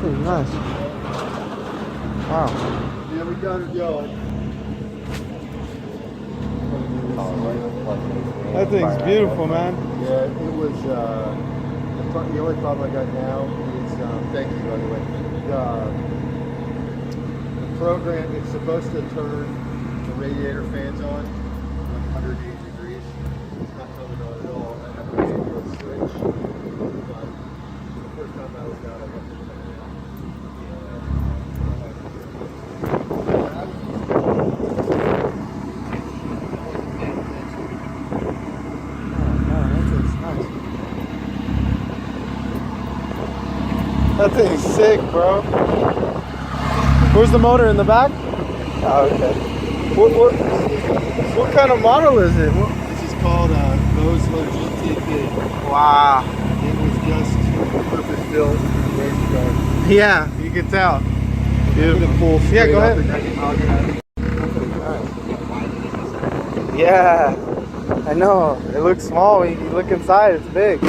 Nice. Wow. Yeah, we got her going. That thing's beautiful, man. Yeah, it was, the only problem I got now is, thank you, by the way. The program, it's supposed to turn the radiator fans on 180 degrees. It's not coming on at all. I have to change the switch. But the first time I was out, I got to check it out. That thing's sick, bro. Where's the motor, in the back? Oh, okay. What kind of model is it? This is called Mosler GTP. Wow. It was just purpose built race car. Yeah, you can tell. Beautiful. Yeah, go ahead. Yeah, I know. It looks small when you look inside. It's big.